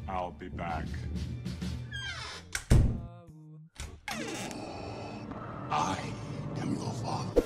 I'll be back. I am your father.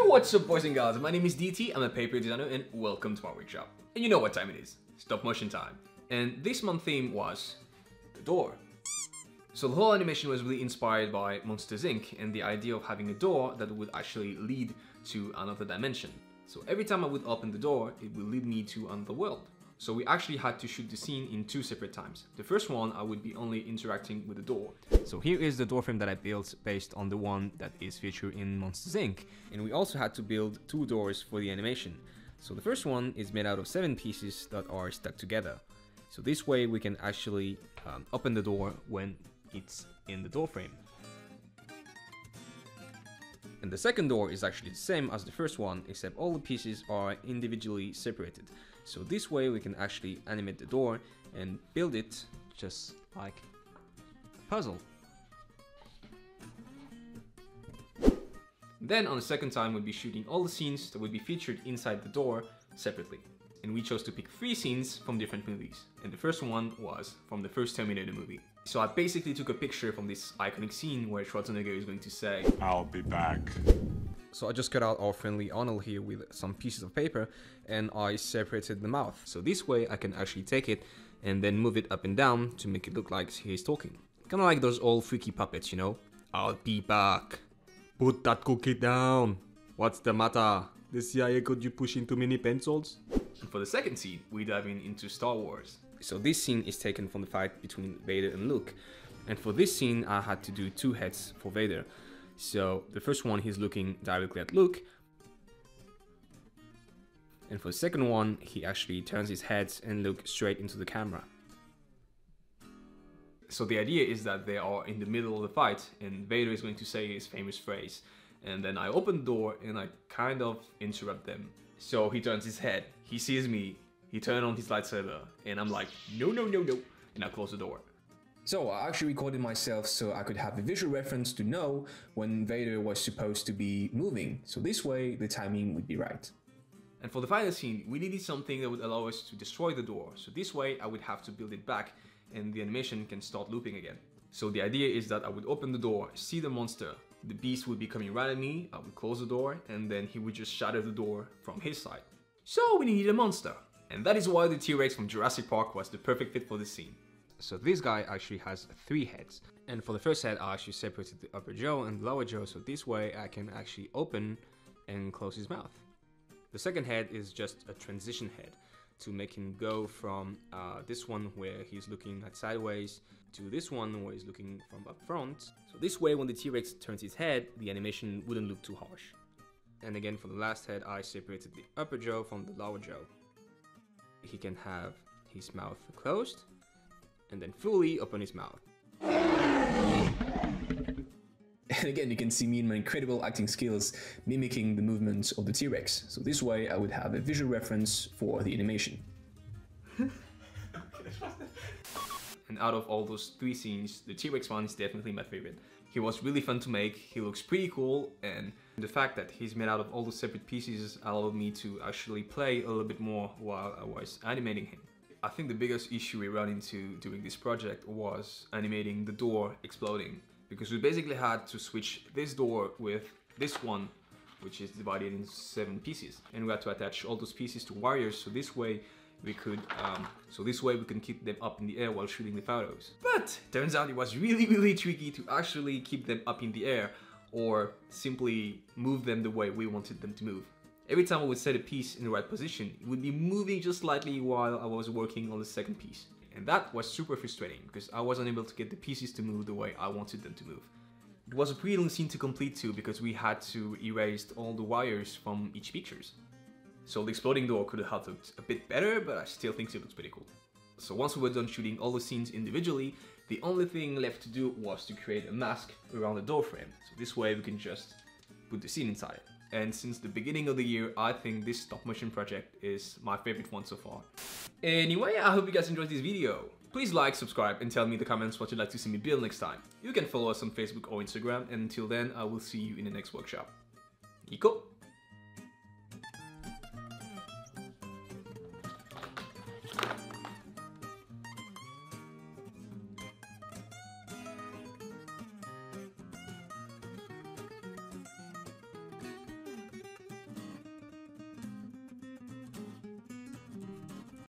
What's up, boys and girls? My name is DT, I'm a paper designer, and welcome to my workshop. And you know what time it is, stop motion time. And this month's theme was the door. So the whole animation was really inspired by Monsters Inc. and the idea of having a door that would actually lead to another dimension. So every time I would open the door, it would lead me to another world. So we actually had to shoot the scene in 2 separate times. The first one, I would be only interacting with the door. So here is the door frame that I built based on the one that is featured in Monsters Inc. And we also had to build 2 doors for the animation. So the first one is made out of 7 pieces that are stuck together. So this way we can actually open the door when it's in the door frame. And the second door is actually the same as the first one, except all the pieces are individually separated. So this way we can actually animate the door and build it just like a puzzle. Then on the second time we'll be shooting all the scenes that will be featured inside the door separately. And we chose to pick 3 scenes from different movies. And the first one was from the first Terminator movie. So I basically took a picture from this iconic scene where Schwarzenegger is going to say, I'll be back. So I just cut out our friendly Arnold here with some pieces of paper and I separated the mouth. So this way I can actually take it and then move it up and down to make it look like he's talking. Kinda like those old freaky puppets, you know? I'll be back. Put that cookie down. What's the matter? The CIA got you pushing too many pencils? And for the second scene, we dive into Star Wars. So this scene is taken from the fight between Vader and Luke. And for this scene, I had to do 2 heads for Vader. So the first one, he's looking directly at Luke. And for the second one, he actually turns his head and looks straight into the camera. So the idea is that they are in the middle of the fight and Vader is going to say his famous phrase. And then I open the door and I kind of interrupt them. So he turns his head, he sees me, he turned on his lightsaber, and I'm like, no, no, no, no, and I close the door. So I actually recorded myself so I could have a visual reference to know when Vader was supposed to be moving. So this way, the timing would be right. And for the final scene, we needed something that would allow us to destroy the door. So this way, I would have to build it back, and the animation can start looping again. So the idea is that I would open the door, see the monster, the beast would be coming right at me, I would close the door, and then he would just shatter the door from his side. So we needed a monster. And that is why the T-Rex from Jurassic Park was the perfect fit for this scene. So this guy actually has 3 heads. And for the first head, I actually separated the upper jaw and the lower jaw, so this way I can actually open and close his mouth. The second head is just a transition head to make him go from this one where he's looking at sideways to this one where he's looking from up front. So this way when the T-Rex turns his head, the animation wouldn't look too harsh. And again for the last head, I separated the upper jaw from the lower jaw. He can have his mouth closed and then fully open his mouth. And again, you can see me in my incredible acting skills mimicking the movements of the T-Rex. So this way I would have a visual reference for the animation. And out of all those 3 scenes, the T-Rex one is definitely my favorite. He was really fun to make, he looks pretty cool, and the fact that he's made out of all the separate pieces allowed me to actually play a little bit more while I was animating him. I think the biggest issue we ran into during this project was animating the door exploding, because we basically had to switch this door with this one, which is divided into 7 pieces, and we had to attach all those pieces to wires, so this way we could keep them up in the air while shooting the photos. But turns out it was really tricky to actually keep them up in the air or simply move them the way we wanted them to move. Every time I would set a piece in the right position, it would be moving just slightly while I was working on the second piece. And that was super frustrating because I wasn't able to get the pieces to move the way I wanted them to move. It was a pretty long scene to complete too because we had to erase all the wires from each pictures. So the exploding door could have looked a bit better, but I still think it looks pretty cool. So once we were done shooting all the scenes individually, the only thing left to do was to create a mask around the door frame. So this way we can just put the scene inside it. And since the beginning of the year, I think this stop motion project is my favorite one so far. Anyway, I hope you guys enjoyed this video. Please like, subscribe, and tell me in the comments what you'd like to see me build next time. You can follow us on Facebook or Instagram, and until then, I will see you in the next workshop. Nico!